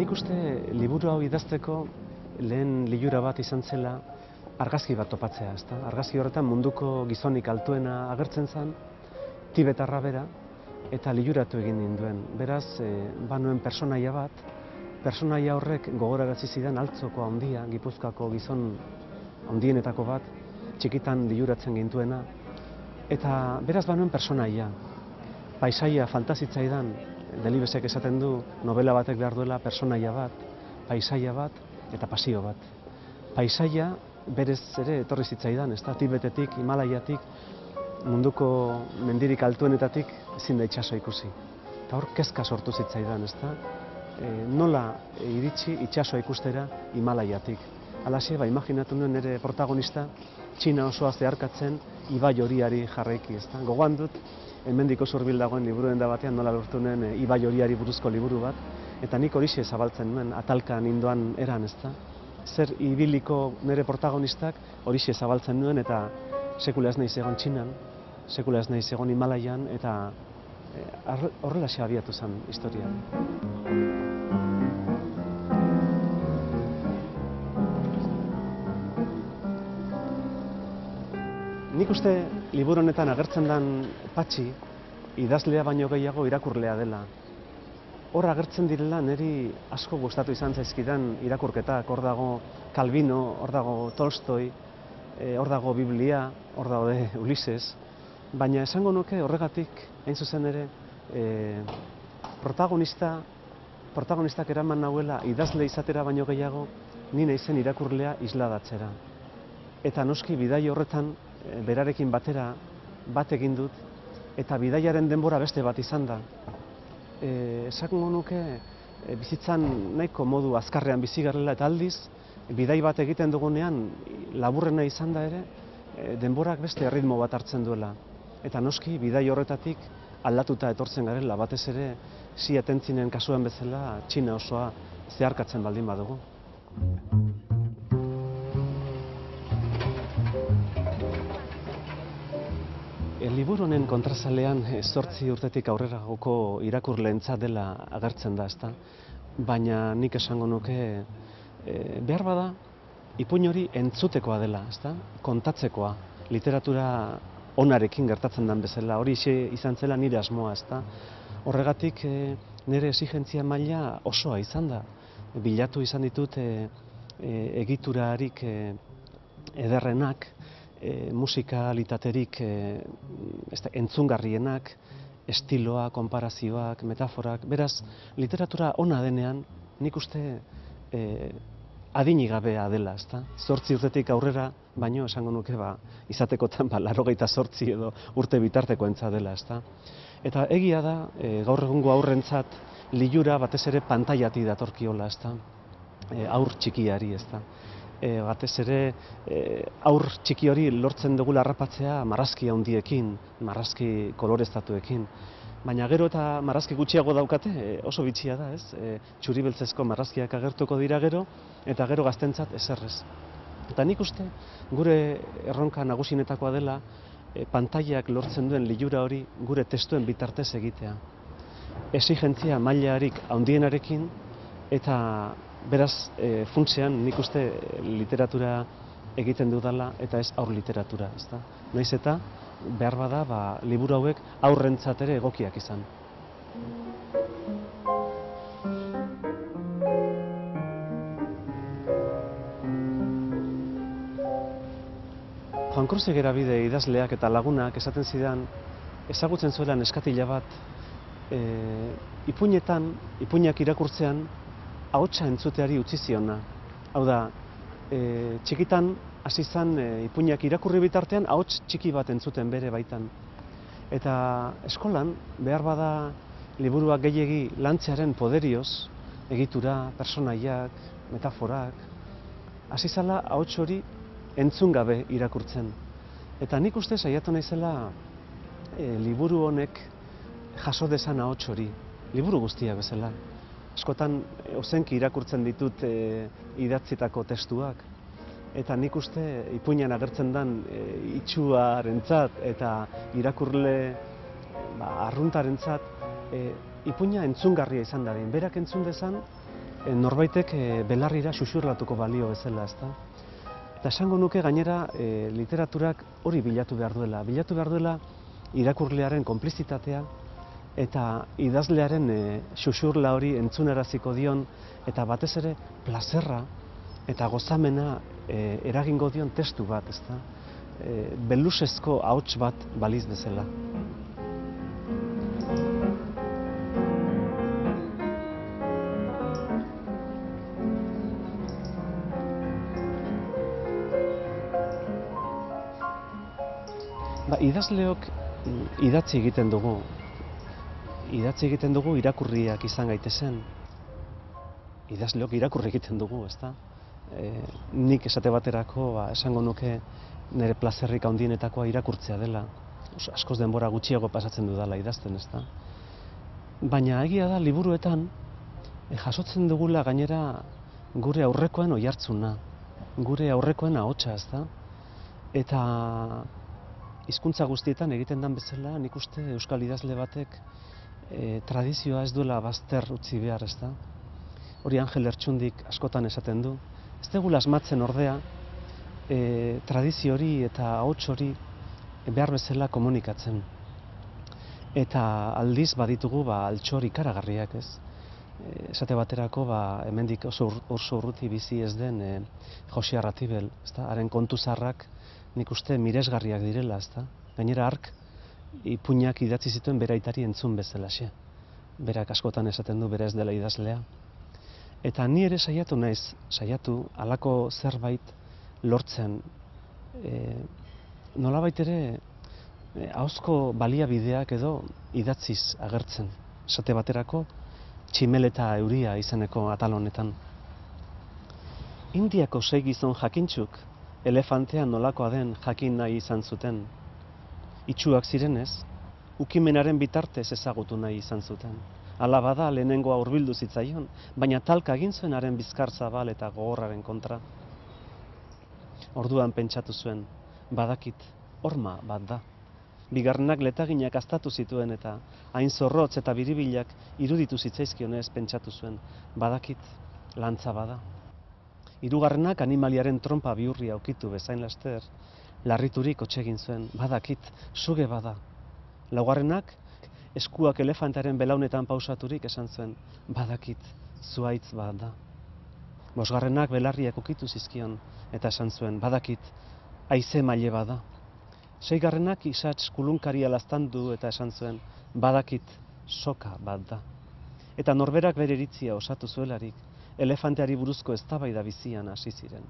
Nik uste liburu hau idazteko lehen lilura bat izan zela argazki bat topatzea, ezta? Argazki horretan munduko gizonik altuena agertzen zen, tibetarra bera, eta liluratu egin ninduen. Beraz, banuen pertsonaia bat, pertsonaia horrek gogorarazi zidan Altzoko handia, Gipuzkoako gizon handienetako bat, txikitan liluratzen gintuena, eta beraz banuen pertsonaia. Paisaia fantazitzaidan, Delibesek esaten du novela batek behar duela pertsonaia bat, paisaia bat eta pasio bat. Paisaia berez ere etorri zitzaidan, ezta? Tibetetik, Himalaiatik, munduko mendirik altuenetatik ezin da itsasoa ikusi. Eta hor kezka sortu zitzaidan, ezta? Nola iritsi itsasoa ikustera Himalaiatik. Halaxe, imaginatu nuen nire protagonista Txina osoa zeharkatzen ibai horiari jarraiki, ezta? Gogoan dut, hemendik oso hurbil dagoen liburuen da batean nola lortu nuen ibai horiari buruzko liburu bat, eta nik horixe zabaltzen nuen atalkan indoan eran, ezta? Zer ibiliko nire protagonistak horixe zabaltzen nuen, eta sekula ez naiz egon Txinan, sekula ez naiz egon Himalaian, eta horrelaxe abiatu zen historia. Nik uste liburu honetan agertzen den Patxi, idazlea baino gehiago irakurlea dela. Hor agertzen direla niri asko gustatu izan zaizkidan irakurketak, hor dago Calvino, hor dago Tolstoi, hor dago Biblia, hor daude Ulises, baina esango nuke horregatik, hain zuzen ere, protagonistak eraman nahuela idazle izatera baino gehiago, ni naizen irakurlea isladatzera. Eta noski bidai horretan, berarekin batera bat egin dut, eta bidaiaren denbora beste bat izan da. Esango nuke bizitzan nahiko modu azkarrean bizi garela, eta aldiz, bidai bat egiten dugunean laburrena izan da ere, denborak beste ritmo bat hartzen duela. Eta noski bidai horretatik aldatuta etortzen garela, batez ere Ziatentzinen kasuan bezala Txina osoa zeharkatzen baldin badugu. Liburu honen kontrazalean 8 urtetik aurreragoko irakurleentzat dela agertzen da, ezta? Baina nik esango nuke behar bada ipuin hori entzutekoa dela, ezta? Kontatzekoa, literatura onarekin gertatzen den bezala, hori izan zela nire asmoa, ezta? Horregatik nire exigentzia maila osoa izan da. Bilatu izan ditut egiturarik ederrenak, musikalitaterik entzungarrienak, estiloa, konparazioak, metaforak. Beraz, literatura ona denean, nik uste adinik gabea dela, ezta? 8 urtetik aurrera, baino esango nuke izatekotan 98 edo urte bitartekoentza dela, ezta? Eta egia da, gaur egungo haurrentzat lilura batez ere pantailatik datorkiola, ezta? Haur txikiari, ezta? Batez ere haur txiki hori lortzen dugula harrapatzea marrazki handiekin, marrazki koloreztatuekin. Baina gero eta marrazki gutxiago daukate, oso bitxia da, ez? Txuri-beltzezko marrazkiak agertuko dira gero, eta gero gaztentzat eserrez. Eta nik uste gure erronka nagusinetakoa dela pantailak lortzen duen lilura hori gure testuen bitartez egitea. Exigentzia mailarik handienarekin, eta beraz, funtsean nik uste literatura egiten dudala eta ez haur literatura, ezta? Nahiz eta behar bada liburu hauek haurrentzat ere egokiak izan. Juan Cruz Egerabide idazleak eta lagunak esaten zidan, ezagutzen zuela neskatila bat, ipuinak irakurtzean, ahotsa entzuteari utzi ziona. Hau da, txikitan hasi zen ipuinak irakurri bitartean ahots txiki bat entzuten bere baitan. Eta eskolan behar bada liburuak gehiegi lantzearen poderioz, egitura, personaiak, metaforak, hasi zela ahots hori entzun gabe irakurtzen. Eta nik uste saiatu naizela liburu honek jaso dezan ahots hori, liburu guztia bezala. Askotan ozenki irakurtzen ditut idatzitako testuak, eta nik uste ipuinan agertzen den itsuarentzat eta irakurle arruntarentzat ipuina entzungarria izan dadin. Berak entzun dezan norbaitek belarrira xuxurlatuko balio bezala, ezta? Eta esango nuke gainera literaturak hori bilatu behar duela irakurlearen konplizitatea eta idazlearen xuxurla hori entzunaraziko dion eta batez ere plazerra eta gozamena eragingo dion testu bat, ezta? Belusezko ahots bat baliz bezala. Idazleok idatzi egiten dugu irakurriak izan gaitezen. Idazleok irakurri egiten dugu, ezta? Nik esate baterako esango nuke nire plazerrik handienetakoa irakurtzea dela. Askoz denbora gutxiago pasatzen dudala idazten, ezta? Baina egia da liburuetan jasotzen dugula gainera gure aurrekoen oihartzuna, gure aurrekoen ahotsa, ezta? Eta hizkuntza guztietan egiten den bezala, nik uste euskal idazle batek tradizioa ez duela bazter utzi behar, ezta? Hori Angel Lertxundik askotan esaten du. Ez dugula asmatzen ordea, tradizio hori eta ahots hori behar bezala komunikatzen. Eta aldiz baditugu altxor ikaragarriak, ez? Esate baterako hemendik oso urruti bizi ez den Joxe Arratibel, ezta? Haren kontu zaharrak nik uste miresgarriak direla, ezta? Gainera hark ipuinak idatzi zituen bere aitari entzun bezalaxe. Berak askotan esaten du bera ez dela idazlea. Eta ni ere saiatu halako zerbait lortzen. Nolabait ere ahozko baliabideak edo idatziz agertzen. Esate baterako Tximeleta euria izeneko atal honetan. Indiako 6 gizon jakintxuk elefantea nolakoa den jakin nahi izan zuten. Itsuak zirenez, ukimenaren bitartez ezagutu nahi izan zuten. Hala bada lehenengoa hurbildu zitzaion, baina talka egin zuen haren bizkar zabal eta gogorraren kontra. Orduan pentsatu zuen, badakit, horma bat da. Bigarrenak letaginak aztatu zituen eta hain zorrotz eta biribilak iruditu zitzaizkionez pentsatu zuen, badakit, lantza bada. Hirugarrenak animaliaren trompa bihurria ukitu bezain laster, larriturik hotz egin zuen, badakit, suge bada. Laugarrenak, eskuak elefantaren belaunetan pausaturik esan zuen, badakit, zuhaitz bat da. Bosgarrenak belarriak ukitu zizkion eta esan zuen, badakit, haize maile bada. Seigarrenak isats kulunkaria laztandu eta esan zuen, badakit, soka bat da. Eta norberak bere iritzia osatu zuelarik, elefanteari buruzko eztabaida bizian hasi ziren.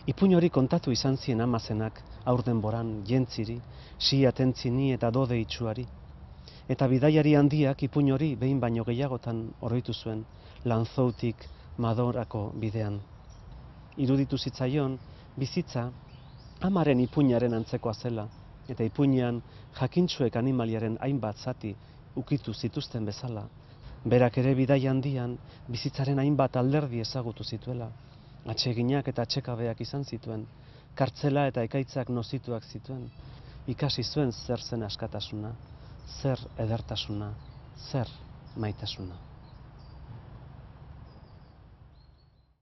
Ipuin hori kontatu izan zien amazenak, haur denboran, jentziri, atentzini eta dode itsuari. Eta bidaiari handiak ipuin hori behin baino gehiagotan oroitu zuen, Lanzoutik Madorako bidean. Iruditu zitzaion, bizitza amaren ipuinaren antzekoa zela, eta ipuinean jakintsuek animaliaren hainbat zati ukitu zituzten bezala, berak ere bidai handian bizitzaren hainbat alderdi ezagutu zituela, atseginak eta atsekabeak izan zituen, kartzela eta ekaitzak nozituak zituen, ikasi zuen zer zen askatasuna, zer edertasuna, zer maitasuna.